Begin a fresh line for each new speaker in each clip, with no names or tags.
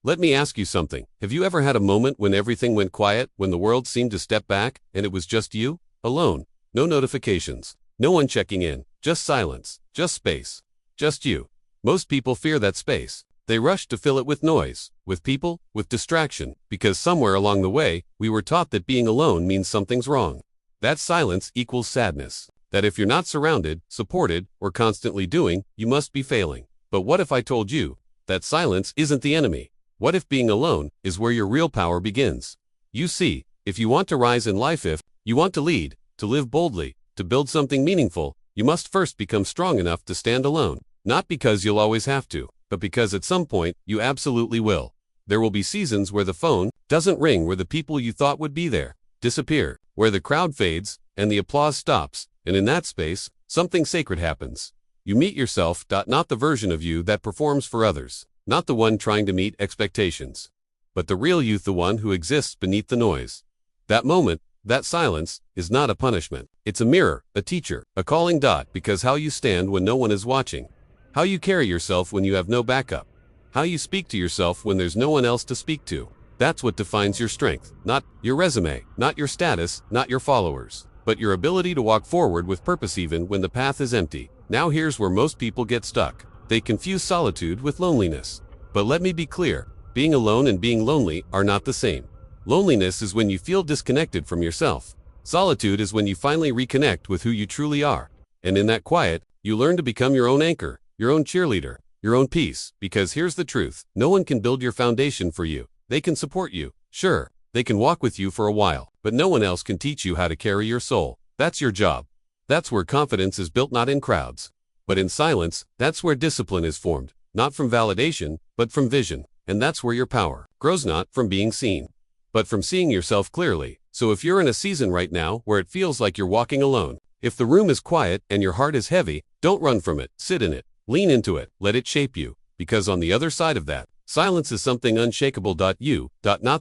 Let me ask you something. Have you ever had a moment when everything went quiet, when the world seemed to step back, and it was just you? Alone. No notifications. No one checking in. Just silence. Just space. Just you. Most people fear that space. They rush to fill it with noise, with people, with distraction, because somewhere along the way, we were taught that being alone means something's wrong. That silence equals sadness. That if you're not surrounded, supported, or constantly doing, you must be failing. But what if I told you that silence isn't the enemy? What if being alone is where your real power begins? You see, if you want to rise in life, if you want to lead, to live boldly, to build something meaningful, you must first become strong enough to stand alone. Not because you'll always have to, but because at some point, you absolutely will. There will be seasons where the phone doesn't ring, where the people you thought would be there disappear, where the crowd fades and the applause stops, and in that space, something sacred happens. You meet yourself, not the version of you that performs for others, not the one trying to meet expectations, but the real you, the one who exists beneath the noise. That moment, that silence, is not a punishment. It's a mirror, a teacher, a calling, because how you stand when no one is watching, how you carry yourself when you have no backup, how you speak to yourself when there's no one else to speak to. That's what defines your strength, not your resume, not your status, not your followers, but your ability to walk forward with purpose even when the path is empty. Now here's where most people get stuck. They confuse solitude with loneliness. But let me be clear, being alone and being lonely are not the same. Loneliness is when you feel disconnected from yourself. Solitude is when you finally reconnect with who you truly are. And in that quiet, you learn to become your own anchor, your own cheerleader, your own peace. Because here's the truth, no one can build your foundation for you. They can support you, sure, they can walk with you for a while, but no one else can teach you how to carry your soul. That's your job. That's where confidence is built, not in crowds, but in silence. That's where discipline is formed, not from validation, but from vision. And that's where your power grows, not from being seen, but from seeing yourself clearly. So if you're in a season right now where it feels like you're walking alone, if the room is quiet and your heart is heavy, don't run from it, sit in it, lean into it, let it shape you, because on the other side of that, silence is something unshakable. Not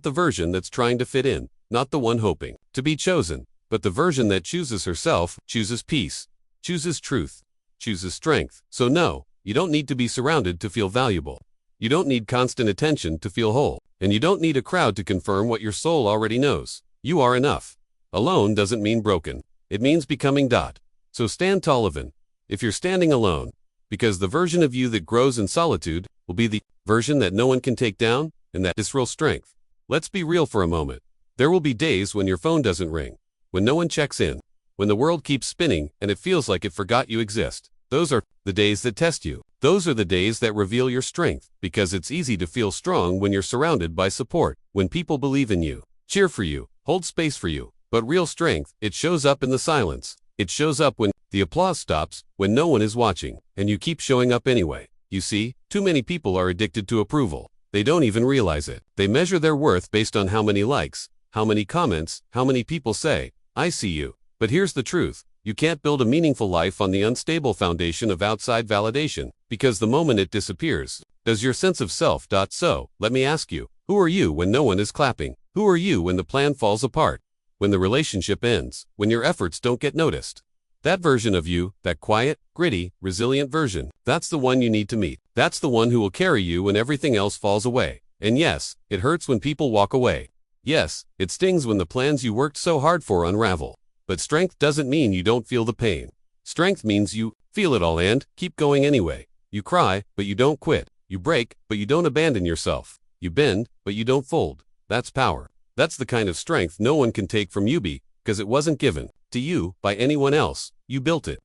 the version that's trying to fit in, not the one hoping to be chosen, but the version that chooses herself, chooses peace, chooses truth, chooses strength. So no, you don't need to be surrounded to feel valuable. You don't need constant attention to feel whole. And you don't need a crowd to confirm what your soul already knows. You are enough. Alone doesn't mean broken. It means becoming. So stand tall even, if you're standing alone, because the version of you that grows in solitude will be the version that no one can take down, and that is real strength. Let's be real for a moment. There will be days when your phone doesn't ring, when no one checks in, when the world keeps spinning and it feels like it forgot you exist. Those are the days that test you. Those are the days that reveal your strength, because it's easy to feel strong when you're surrounded by support, when people believe in you, cheer for you, hold space for you. But real strength, it shows up in the silence. It shows up when the applause stops, when no one is watching, and you keep showing up anyway. You see, too many people are addicted to approval. They don't even realize it. They measure their worth based on how many likes, how many comments, how many people say, "I see you." But here's the truth. You can't build a meaningful life on the unstable foundation of outside validation, because the moment it disappears, does your sense of self. So, let me ask you, who are you when no one is clapping? Who are you when the plan falls apart? When the relationship ends? When your efforts don't get noticed? That version of you, that quiet, gritty, resilient version, that's the one you need to meet. That's the one who will carry you when everything else falls away. And yes, it hurts when people walk away. Yes, it stings when the plans you worked so hard for unravel. But strength doesn't mean you don't feel the pain. Strength means you feel it all and keep going anyway. You cry, but you don't quit. You break, but you don't abandon yourself. You bend, but you don't fold. That's power. That's the kind of strength no one can take from you, because it wasn't given to you by anyone else. You built it.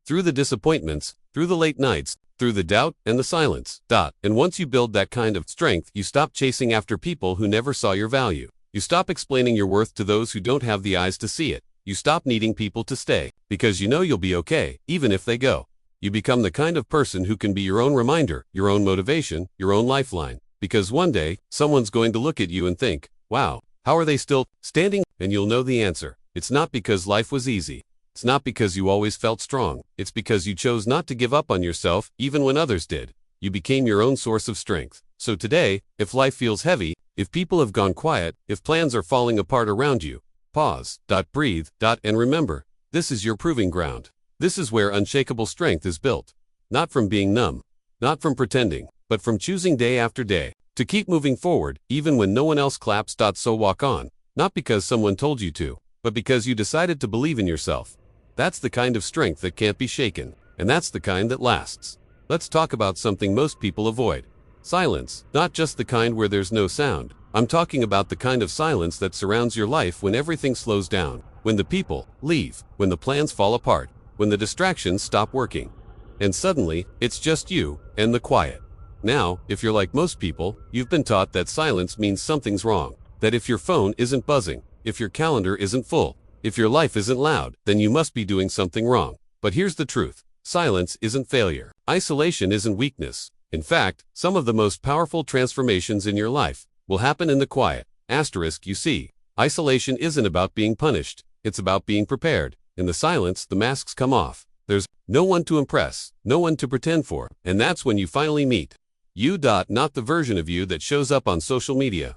Through the disappointments, through the late nights, through the doubt and the silence. And once you build that kind of strength, you stop chasing after people who never saw your value. You stop explaining your worth to those who don't have the eyes to see it. You stop needing people to stay, because you know you'll be okay, even if they go. You become the kind of person who can be your own reminder, your own motivation, your own lifeline. Because one day, someone's going to look at you and think, wow, how are they still standing? And you'll know the answer. It's not because life was easy. It's not because you always felt strong. It's because you chose not to give up on yourself, even when others did. You became your own source of strength. So today, if life feels heavy, if people have gone quiet, if plans are falling apart around you, pause, breathe, and remember, this is your proving ground. This is where unshakable strength is built. Not from being numb, not from pretending, but from choosing day after day To keep moving forward, even when no one else claps. So walk on, not because someone told you to, but because you decided to believe in yourself. That's the kind of strength that can't be shaken, and that's the kind that lasts. Let's talk about something most people avoid. Silence, not just the kind where there's no sound. I'm talking about the kind of silence that surrounds your life when everything slows down, when the people leave, when the plans fall apart, when the distractions stop working. And suddenly, it's just you and the quiet. Now, if you're like most people, you've been taught that silence means something's wrong. That if your phone isn't buzzing, if your calendar isn't full, if your life isn't loud, then you must be doing something wrong. But here's the truth. Silence isn't failure. Isolation isn't weakness. In fact, some of the most powerful transformations in your life will happen in the quiet. Asterisk, you see, isolation isn't about being punished. It's about being prepared. In the silence, the masks come off. There's no one to impress, no one to pretend for, and that's when you finally meet you. Not the version of you that shows up on social media.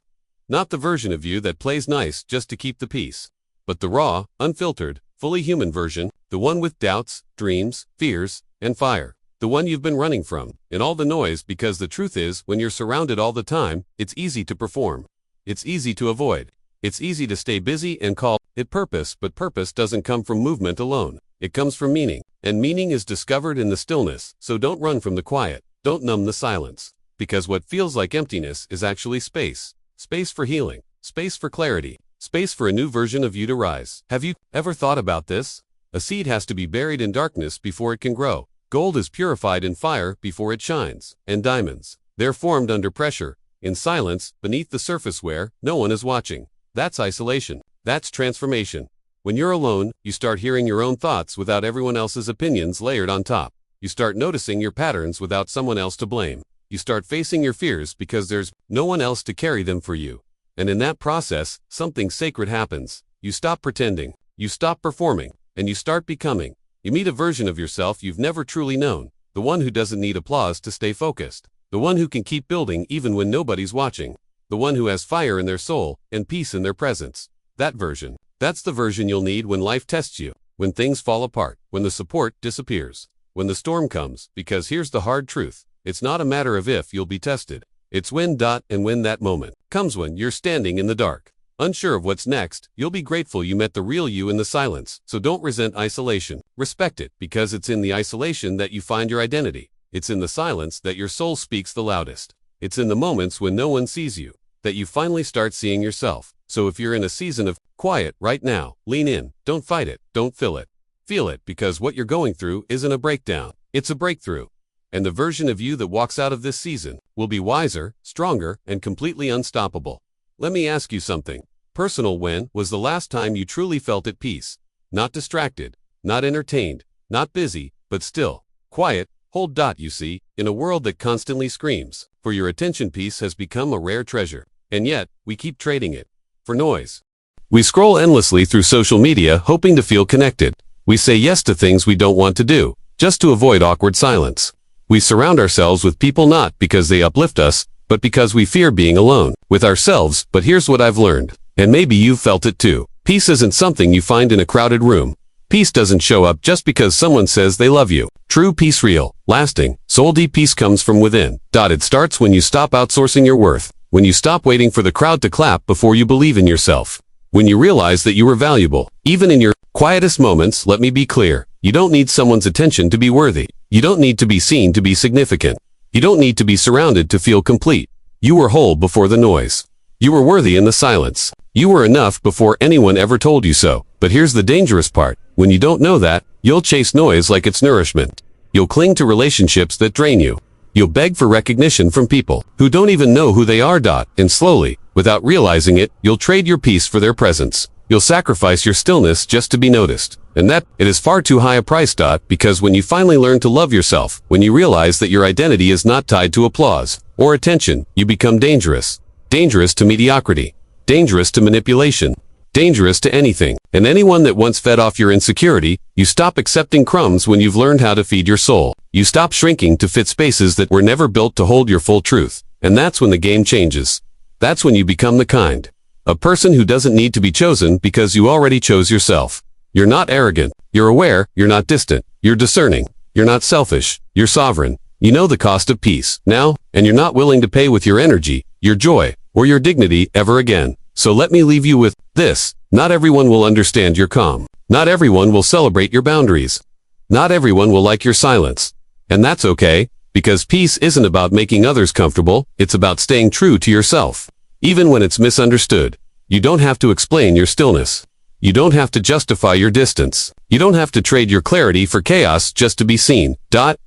Not the version of you that plays nice just to keep the peace. But the raw, unfiltered, fully human version, the one with doubts, dreams, fears, and fire. The one you've been running from, in all the noise, because the truth is, when you're surrounded all the time, it's easy to perform. It's easy to avoid. It's easy to stay busy and call it purpose, but purpose doesn't come from movement alone. It comes from meaning, and meaning is discovered in the stillness. So don't run from the quiet. Don't numb the silence. Because what feels like emptiness is actually space. Space for healing. Space for clarity. Space for a new version of you to rise. Have you ever thought about this? A seed has to be buried in darkness before it can grow. Gold is purified in fire before it shines. And diamonds, they're formed under pressure, in silence, beneath the surface where no one is watching. That's isolation. That's transformation. When you're alone, you start hearing your own thoughts without everyone else's opinions layered on top. You start noticing your patterns without someone else to blame. You start facing your fears because there's no one else to carry them for you. And in that process, something sacred happens. You stop pretending. You stop performing. And you start becoming. You meet a version of yourself you've never truly known. The one who doesn't need applause to stay focused. The one who can keep building even when nobody's watching. The one who has fire in their soul and peace in their presence. That version. That's the version you'll need when life tests you. When things fall apart. When the support disappears. When the storm comes. Because here's the hard truth. It's not a matter of if you'll be tested. It's when. And when that moment comes, when you're standing in the dark, unsure of what's next, you'll be grateful you met the real you in the silence. So don't resent isolation. Respect it, because it's in the isolation that you find your identity. It's in the silence that your soul speaks the loudest. It's in the moments when no one sees you that you finally start seeing yourself. So if you're in a season of quiet right now, lean in. Don't fight it. Don't fill it. Feel it, because what you're going through isn't a breakdown. It's a breakthrough. And the version of you that walks out of this season will be wiser, stronger, and completely unstoppable. Let me ask you something personal. When was the last time you truly felt at peace? Not distracted, not entertained, not busy, but still, quiet. Hold. You see, in a world that constantly screams for your attention, peace has become a rare treasure. And yet, we keep trading it for noise. We scroll endlessly through social media hoping to feel connected. We say yes to things we don't want to do, just to avoid awkward silence. We surround ourselves with people not because they uplift us, but because we fear being alone with ourselves. But here's what I've learned, and maybe you've felt it too. Peace isn't something you find in a crowded room. Peace doesn't show up just because someone says they love you. True peace, real, lasting, soul-deep peace comes from within. It starts when you stop outsourcing your worth. When you stop waiting for the crowd to clap before you believe in yourself. When you realize that you are valuable, even in your quietest moments. Let me be clear. You don't need someone's attention to be worthy. You don't need to be seen to be significant. You don't need to be surrounded to feel complete. You were whole before the noise. You were worthy in the silence. You were enough before anyone ever told you so. But here's the dangerous part. When you don't know that, you'll chase noise like it's nourishment. You'll cling to relationships that drain you. You'll beg for recognition from people who don't even know who they are. And slowly, without realizing it, you'll trade your peace for their presence. You'll sacrifice your stillness just to be noticed. And that, it is far too high a price. Because when you finally learn to love yourself, when you realize that your identity is not tied to applause or attention, you become dangerous. Dangerous to mediocrity. Dangerous to manipulation. Dangerous to anything and anyone that once fed off your insecurity. You stop accepting crumbs when you've learned how to feed your soul. You stop shrinking to fit spaces that were never built to hold your full truth. And that's when the game changes. That's when you become the kind of person who doesn't need to be chosen because you already chose yourself. You're not arrogant. You're aware. You're not distant. You're discerning. You're not selfish. You're sovereign. You know the cost of peace now, and you're not willing to pay with your energy. your joy, or your dignity ever again. So let me leave you with this. Not everyone will understand your calm. Not everyone will celebrate your boundaries. Not everyone will like your silence. And that's okay, because peace isn't about making others comfortable, it's about staying true to yourself. Even when it's misunderstood, you don't have to explain your stillness. You don't have to justify your distance. You don't have to trade your clarity for chaos just to be seen.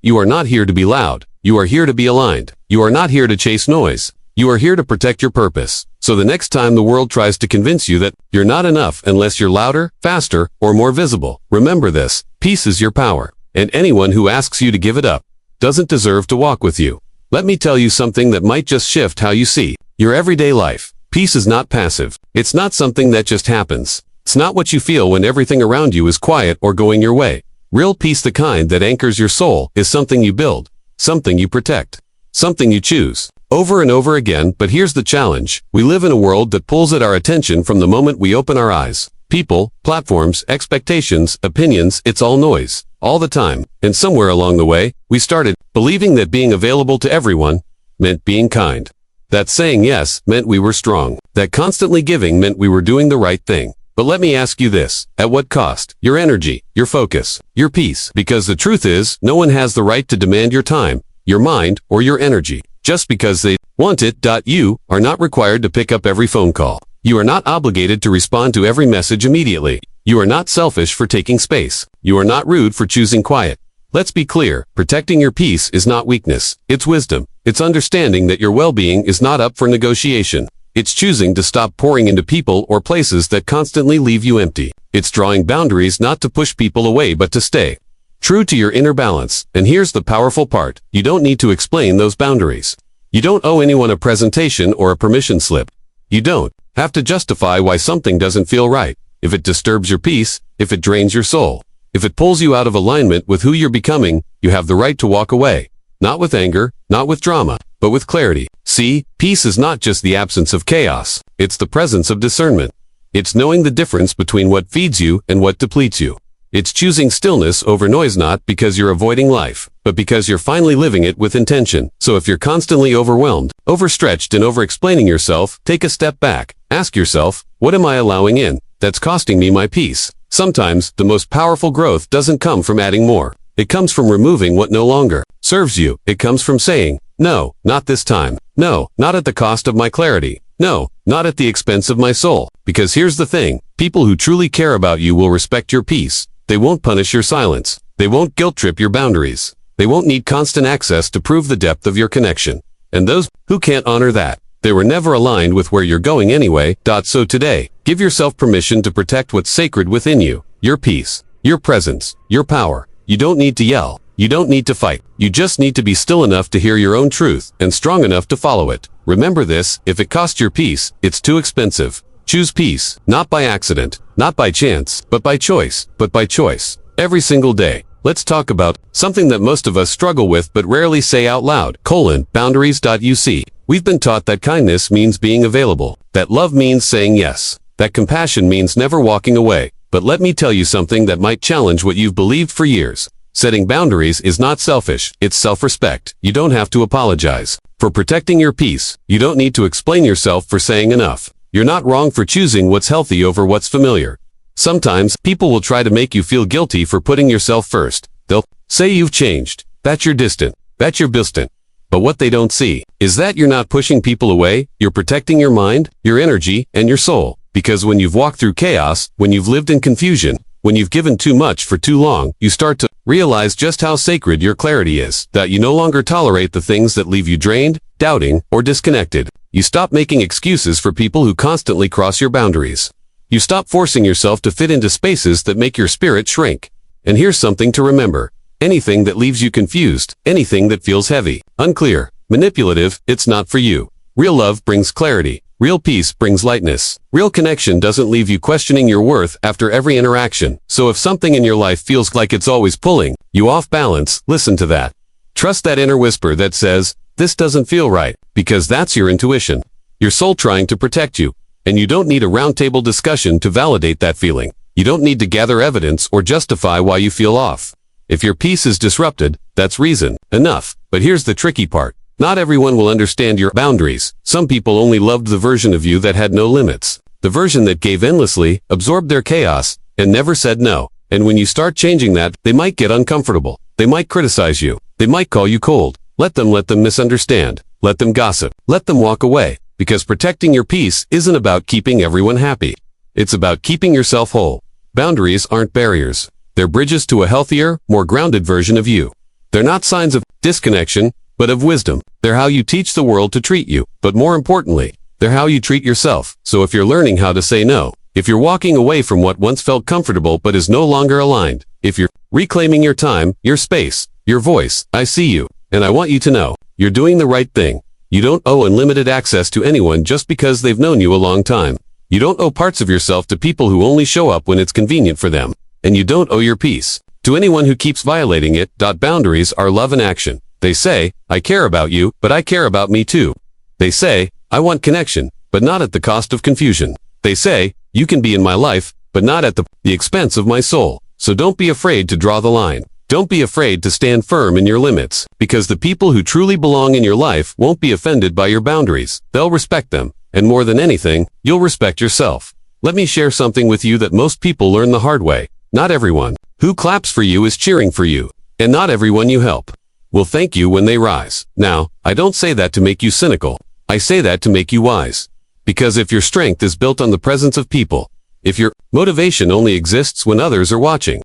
You are not here to be loud. You are here to be aligned. You are not here to chase noise. You are here to protect your purpose. So the next time the world tries to convince you that you're not enough unless you're louder, faster, or more visible, remember this: peace is your power, and anyone who asks you to give it up doesn't deserve to walk with you. Let me tell you something that might just shift how you see your everyday life. Peace is not passive. It's not something that just happens. It's not what you feel when everything around you is quiet or going your way. Real peace, the kind that anchors your soul, is something you build, something you protect, something you choose over and over again. But here's the challenge. We live in a world that pulls at our attention from the moment we open our eyes. People, platforms, expectations, opinions, it's all noise, all the time. And somewhere along the way, we started believing that being available to everyone meant being kind. That saying yes meant we were strong. That constantly giving meant we were doing the right thing. But let me ask you this: at what cost? Your energy, your focus, your peace. Because the truth is, no one has the right to demand your time, your mind, or your energy just because they want it. You are not required to pick up every phone call. You are not obligated to respond to every message immediately. You are not selfish for taking space. You are not rude for choosing quiet. Let's be clear, protecting your peace is not weakness. It's wisdom. It's understanding that your well-being is not up for negotiation. It's choosing to stop pouring into people or places that constantly leave you empty. It's drawing boundaries not to push people away but to stay true to your inner balance. And here's the powerful part: you don't need to explain those boundaries. You don't owe anyone a presentation or a permission slip. You don't have to justify why something doesn't feel right. If it disturbs your peace, if it drains your soul, if it pulls you out of alignment with who you're becoming, you have the right to walk away. Not with anger, not with drama, but with clarity. See, peace is not just the absence of chaos. It's the presence of discernment. It's knowing the difference between what feeds you and what depletes you. It's choosing stillness over noise, not because you're avoiding life, but because you're finally living it with intention. So if you're constantly overwhelmed, overstretched, and over-explaining yourself, take a step back. Ask yourself, what am I allowing in that's costing me my peace? Sometimes, the most powerful growth doesn't come from adding more. It comes from removing what no longer serves you. It comes from saying, no, not this time. No, not at the cost of my clarity. No, not at the expense of my soul. Because here's the thing: people who truly care about you will respect your peace. They won't punish your silence. They won't guilt-trip your boundaries. They won't need constant access to prove the depth of your connection. And those who can't honor that, they were never aligned with where you're going anyway. So today, give yourself permission to protect what's sacred within you: your peace, your presence, your power. You don't need to yell. You don't need to fight. You just need to be still enough to hear your own truth and strong enough to follow it. Remember this: if it costs your peace, it's too expensive. Choose peace, not by accident, not by chance, but by choice, every single day. Let's talk about something that most of us struggle with but rarely say out loud: boundaries. You see, we've been taught that kindness means being available, that love means saying yes, that compassion means never walking away. But let me tell you something that might challenge what you've believed for years. Setting boundaries is not selfish, it's self-respect. You don't have to apologize for protecting your peace. You don't need to explain yourself for saying enough. You're not wrong for choosing what's healthy over what's familiar. Sometimes, people will try to make you feel guilty for putting yourself first. They'll say you've changed, that you're distant, that you're distant. But what they don't see is that you're not pushing people away, you're protecting your mind, your energy, and your soul. Because when you've walked through chaos, when you've lived in confusion, when you've given too much for too long, you start to realize just how sacred your clarity is. That you no longer tolerate the things that leave you drained, doubting, or disconnected. You stop making excuses for people who constantly cross your boundaries. You stop forcing yourself to fit into spaces that make your spirit shrink. And here's something to remember: anything that leaves you confused, anything that feels heavy, unclear, manipulative, it's not for you. Real love brings clarity. Real peace brings lightness. Real connection doesn't leave you questioning your worth after every interaction. So if something in your life feels like it's always pulling you off balance, listen to that. Trust that inner whisper that says, this doesn't feel right, because that's your intuition, your soul trying to protect you. And you don't need a roundtable discussion to validate that feeling. You don't need to gather evidence or justify why you feel off. If your peace is disrupted, that's reason enough. But here's the tricky part. Not everyone will understand your boundaries. Some people only loved the version of you that had no limits. The version that gave endlessly, absorbed their chaos, and never said no. And when you start changing that, they might get uncomfortable. They might criticize you. They might call you cold. Let them misunderstand. Let them gossip. Let them walk away. Because protecting your peace isn't about keeping everyone happy. It's about keeping yourself whole. Boundaries aren't barriers. They're bridges to a healthier, more grounded version of you. They're not signs of disconnection, but of wisdom. They're how you teach the world to treat you. But more importantly, they're how you treat yourself. So if you're learning how to say no, if you're walking away from what once felt comfortable but is no longer aligned, if you're reclaiming your time, your space, your voice, I see you. And I want you to know, you're doing the right thing. You don't owe unlimited access to anyone just because they've known you a long time. You don't owe parts of yourself to people who only show up when it's convenient for them. And you don't owe your peace to anyone who keeps violating it. Boundaries are love in action. They say, I care about you, but I care about me too. They say, I want connection, but not at the cost of confusion. They say, you can be in my life, but not at the expense of my soul. So don't be afraid to draw the line. Don't be afraid to stand firm in your limits, because the people who truly belong in your life won't be offended by your boundaries. They'll respect them, and more than anything, you'll respect yourself. Let me share something with you that most people learn the hard way. Not everyone who claps for you is cheering for you, and not everyone you help will thank you when they rise. Now, I don't say that to make you cynical. I say that to make you wise. Because if your strength is built on the presence of people, if your motivation only exists when others are watching,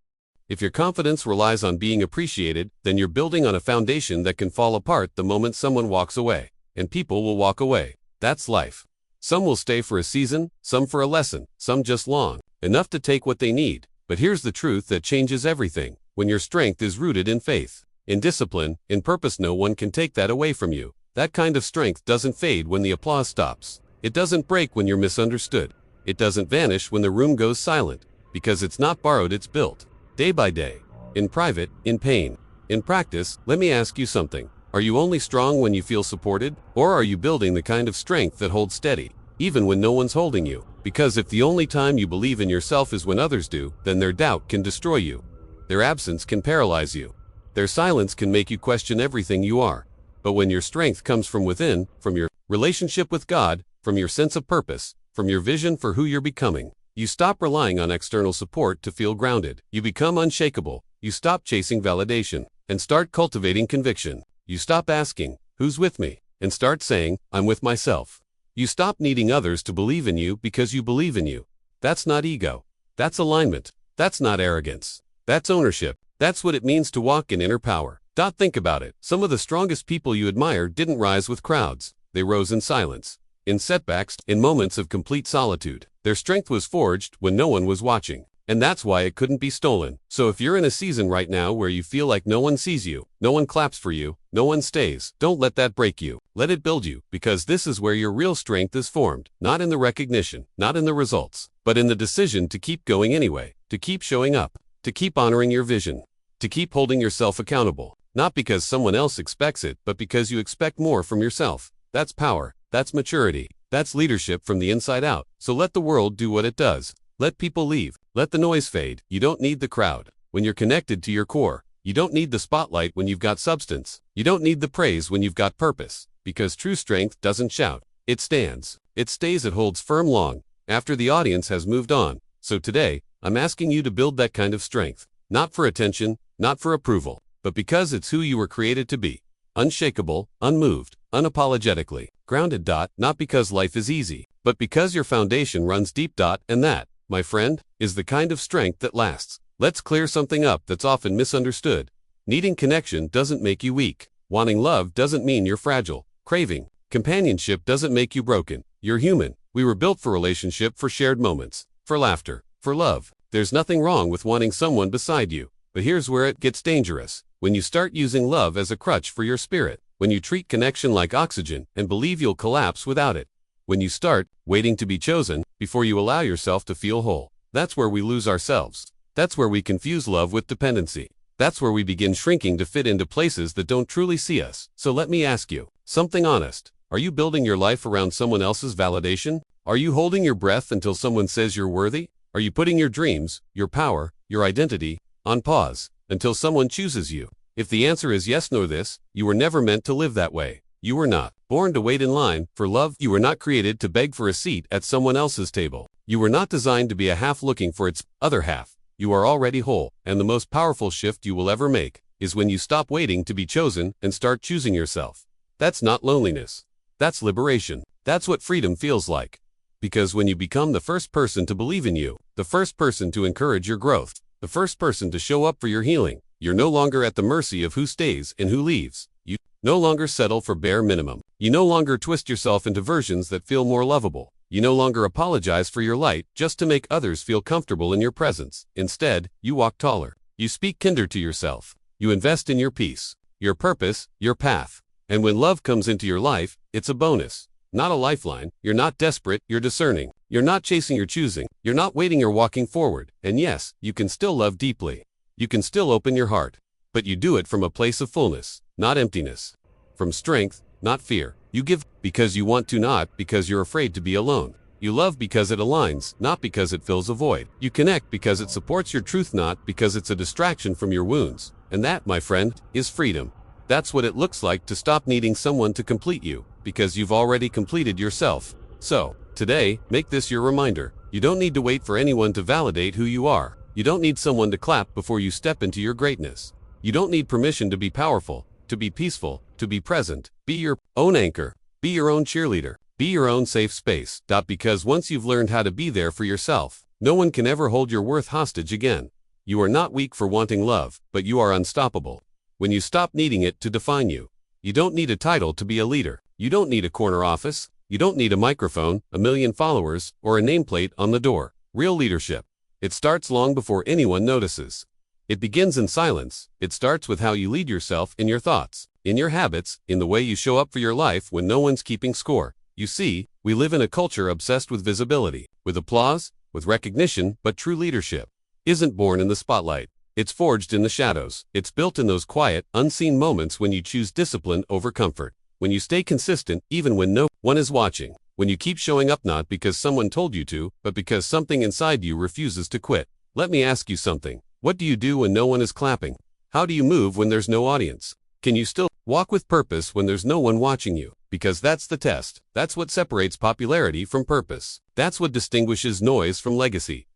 if your confidence relies on being appreciated, then you're building on a foundation that can fall apart the moment someone walks away. And people will walk away. That's life. Some will stay for a season, some for a lesson, some just long enough to take what they need. But here's the truth that changes everything. When your strength is rooted in faith, in discipline, in purpose, no one can take that away from you. That kind of strength doesn't fade when the applause stops. It doesn't break when you're misunderstood. It doesn't vanish when the room goes silent. Because it's not borrowed, it's built. Day by day. In private, in pain. In practice, let me ask you something. Are you only strong when you feel supported? Or are you building the kind of strength that holds steady, even when no one's holding you? Because if the only time you believe in yourself is when others do, then their doubt can destroy you. Their absence can paralyze you. Their silence can make you question everything you are. But when your strength comes from within, from your relationship with God, from your sense of purpose, from your vision for who you're becoming, you stop relying on external support to feel grounded. You become unshakable. You stop chasing validation and start cultivating conviction. You stop asking, who's with me? And start saying, I'm with myself. You stop needing others to believe in you because you believe in you. That's not ego. That's alignment. That's not arrogance. That's ownership. That's what it means to walk in inner power. Think about it. Some of the strongest people you admire didn't rise with crowds. They rose in silence, in setbacks, in moments of complete solitude. Their strength was forged when no one was watching. And that's why it couldn't be stolen. So if you're in a season right now where you feel like no one sees you, no one claps for you, no one stays, don't let that break you. Let it build you, because this is where your real strength is formed. Not in the recognition, not in the results, but in the decision to keep going anyway, to keep showing up, to keep honoring your vision, to keep holding yourself accountable. Not because someone else expects it, but because you expect more from yourself. That's power, that's maturity, that's leadership from the inside out. So let the world do what it does. Let people leave. Let the noise fade. You don't need the crowd when you're connected to your core. You don't need the spotlight when you've got substance. You don't need the praise when you've got purpose. Because true strength doesn't shout. It stands. It stays. It holds firm long after the audience has moved on. So today, I'm asking you to build that kind of strength. Not for attention, not for approval, but because it's who you were created to be. Unshakable, unmoved, unapologetically grounded. Not because life is easy, but because your foundation runs deep. And that, my friend, is the kind of strength that lasts. Let's clear something up that's often misunderstood. Needing connection doesn't make you weak. Wanting love doesn't mean you're fragile. Craving companionship doesn't make you broken. You're human. We were built for relationship, for shared moments, for laughter, for love. There's nothing wrong with wanting someone beside you. But here's where it gets dangerous. When you start using love as a crutch for your spirit. When you treat connection like oxygen and believe you'll collapse without it. When you start waiting to be chosen before you allow yourself to feel whole. That's where we lose ourselves. That's where we confuse love with dependency. That's where we begin shrinking to fit into places that don't truly see us. So let me ask you something honest. Are you building your life around someone else's validation? Are you holding your breath until someone says you're worthy? Are you putting your dreams, your power, your identity on pause until someone chooses you? If the answer is yes, know this: you were never meant to live that way. You were not born to wait in line for love. You were not created to beg for a seat at someone else's table. You were not designed to be a half looking for its other half. You are already whole, and the most powerful shift you will ever make is when you stop waiting to be chosen and start choosing yourself. That's not loneliness. That's liberation. That's what freedom feels like. Because when you become the first person to believe in you, the first person to encourage your growth, the first person to show up for your healing, you're no longer at the mercy of who stays and who leaves. You no longer settle for bare minimum. You no longer twist yourself into versions that feel more lovable. You no longer apologize for your light just to make others feel comfortable in your presence. Instead, you walk taller. You speak kinder to yourself. You invest in your peace, your purpose, your path. And when love comes into your life, it's a bonus, not a lifeline. You're not desperate, you're discerning. You're not chasing, you're choosing. You're not waiting, you're walking forward. And yes, you can still love deeply. You can still open your heart. But you do it from a place of fullness, not emptiness. From strength, not fear. You give because you want to, not because you're afraid to be alone. You love because it aligns, not because it fills a void. You connect because it supports your truth, not because it's a distraction from your wounds. And that, my friend, is freedom. That's what it looks like to stop needing someone to complete you, because you've already completed yourself. So, today, make this your reminder. You don't need to wait for anyone to validate who you are. You don't need someone to clap before you step into your greatness. You don't need permission to be powerful, to be peaceful, to be present. Be your own anchor. Be your own cheerleader. Be your own safe space. Because once you've learned how to be there for yourself, no one can ever hold your worth hostage again. You are not weak for wanting love, but you are unstoppable. When you stop needing it to define you. You don't need a title to be a leader. You don't need a corner office. You don't need a microphone, a million followers, or a nameplate on the door. Real leadership. It starts long before anyone notices. It begins in silence. It starts with how you lead yourself in your thoughts, in your habits, in the way you show up for your life when no one's keeping score. You see, we live in a culture obsessed with visibility, with applause, with recognition, but true leadership isn't born in the spotlight. It's forged in the shadows. It's built in those quiet, unseen moments when you choose discipline over comfort. When you stay consistent, even when no one is watching. When you keep showing up not because someone told you to, but because something inside you refuses to quit. Let me ask you something. What do you do when no one is clapping? How do you move when there's no audience? Can you still walk with purpose when there's no one watching you? Because that's the test. That's what separates popularity from purpose. That's what distinguishes noise from legacy.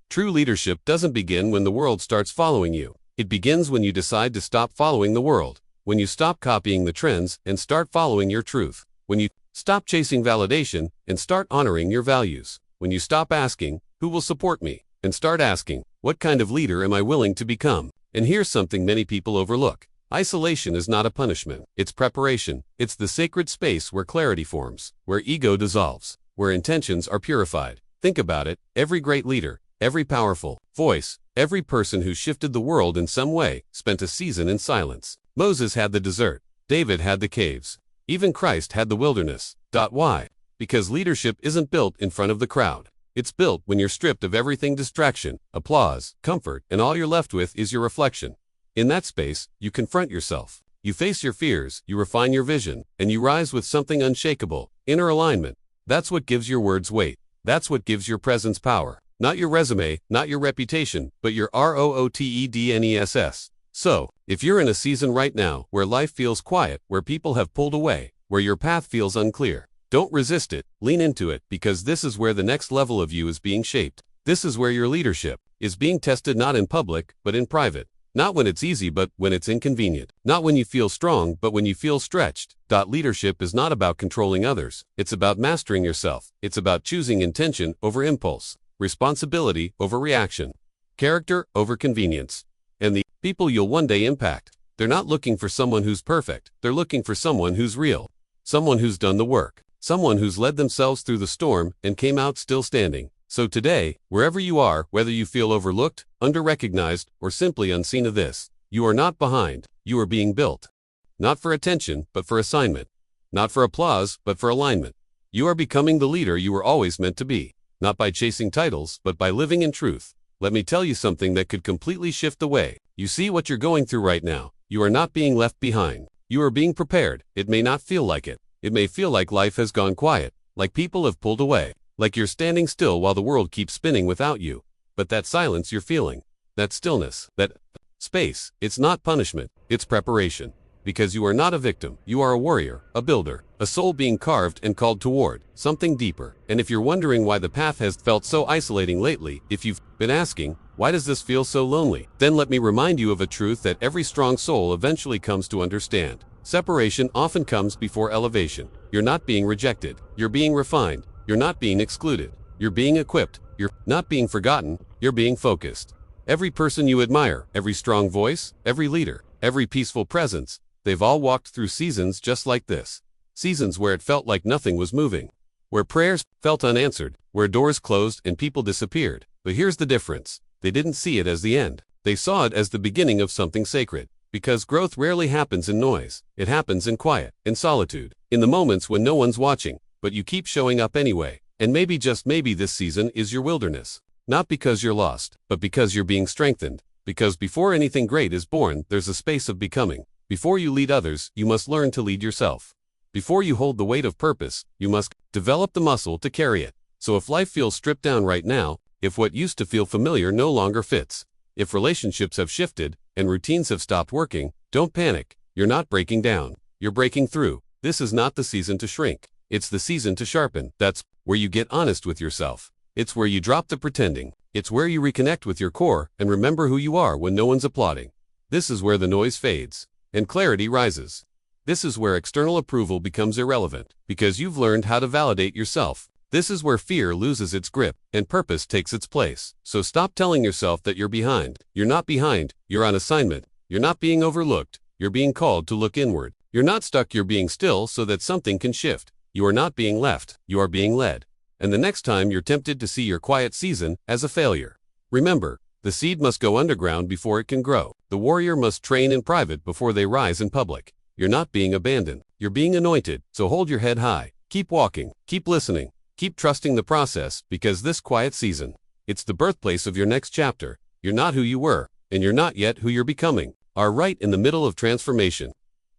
True leadership doesn't begin when the world starts following you. It begins when you decide to stop following the world. When you stop copying the trends and start following your truth. When you stop chasing validation and start honoring your values. When you stop asking, who will support me? And start asking, what kind of leader am I willing to become? And here's something many people overlook. Isolation is not a punishment. It's preparation. It's the sacred space where clarity forms, where ego dissolves, where intentions are purified. Think about it. Every great leader, every powerful voice, every person who shifted the world in some way, spent a season in silence. Moses had the desert. David had the caves. Even Christ had the wilderness. Why? Because leadership isn't built in front of the crowd. It's built when you're stripped of everything: distraction, applause, comfort, and all you're left with is your reflection. In that space, you confront yourself. You face your fears, you refine your vision, and you rise with something unshakable, inner alignment. That's what gives your words weight. That's what gives your presence power. Not your resume, not your reputation, but your rootedness. So, if you're in a season right now where life feels quiet, where people have pulled away, where your path feels unclear, don't resist it, lean into it, because this is where the next level of you is being shaped. This is where your leadership is being tested, not in public, but in private. Not when it's easy, but when it's inconvenient. Not when you feel strong, but when you feel stretched. Leadership is not about controlling others. It's about mastering yourself. It's about choosing intention over impulse, responsibility over reaction, character over convenience. And the people you'll one day impact, they're not looking for someone who's perfect. They're looking for someone who's real, someone who's done the work, someone who's led themselves through the storm and came out still standing. So today, wherever you are, whether you feel overlooked, under-recognized, or simply unseen of this, you are not behind. You are being built. Not for attention, but for assignment. Not for applause, but for alignment. You are becoming the leader you were always meant to be. Not by chasing titles, but by living in truth. Let me tell you something that could completely shift the way you see what you're going through right now. You are not being left behind. You are being prepared. It may not feel like it. It may feel like life has gone quiet, like people have pulled away. Like you're standing still while the world keeps spinning without you. But that silence you're feeling, that stillness, that space, it's not punishment, it's preparation. Because you are not a victim, you are a warrior, a builder, a soul being carved and called toward something deeper. And if you're wondering why the path has felt so isolating lately, if you've been asking, why does this feel so lonely? Then let me remind you of a truth that every strong soul eventually comes to understand. Separation often comes before elevation. You're not being rejected. You're being refined. You're not being excluded. You're being equipped. You're not being forgotten. You're being focused. Every person you admire, every strong voice, every leader, every peaceful presence, they've all walked through seasons just like this. Seasons where it felt like nothing was moving. Where prayers felt unanswered. Where doors closed and people disappeared. But here's the difference. They didn't see it as the end. They saw it as the beginning of something sacred. Because growth rarely happens in noise. It happens in quiet, in solitude, in the moments when no one's watching, but you keep showing up anyway. And maybe, just maybe, this season is your wilderness. Not because you're lost, but because you're being strengthened. Because before anything great is born, there's a space of becoming. Before you lead others, you must learn to lead yourself. Before you hold the weight of purpose, you must develop the muscle to carry it. So if life feels stripped down right now, if what used to feel familiar no longer fits, if relationships have shifted and routines have stopped working, don't panic. You're not breaking down. You're breaking through. This is not the season to shrink. It's the season to sharpen. That's where you get honest with yourself. It's where you drop the pretending. It's where you reconnect with your core and remember who you are when no one's applauding. This is where the noise fades and clarity rises. This is where external approval becomes irrelevant because you've learned how to validate yourself. This is where fear loses its grip and purpose takes its place. So stop telling yourself that you're behind. You're not behind. You're on assignment. You're not being overlooked. You're being called to look inward. You're not stuck. You're being still so that something can shift. You are not being left. You are being led. And the next time you're tempted to see your quiet season as a failure, remember, the seed must go underground before it can grow. The warrior must train in private before they rise in public. You're not being abandoned. You're being anointed. So hold your head high. Keep walking. Keep listening. Keep trusting the process because this quiet season, it's the birthplace of your next chapter. You're not who you were, and you're not yet who you're becoming, are right in the middle of transformation.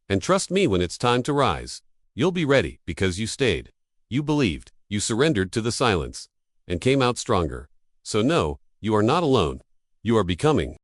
And trust me, when it's time to rise, you'll be ready because you stayed. You believed. You surrendered to the silence and came out stronger. So no, you are not alone. You are becoming.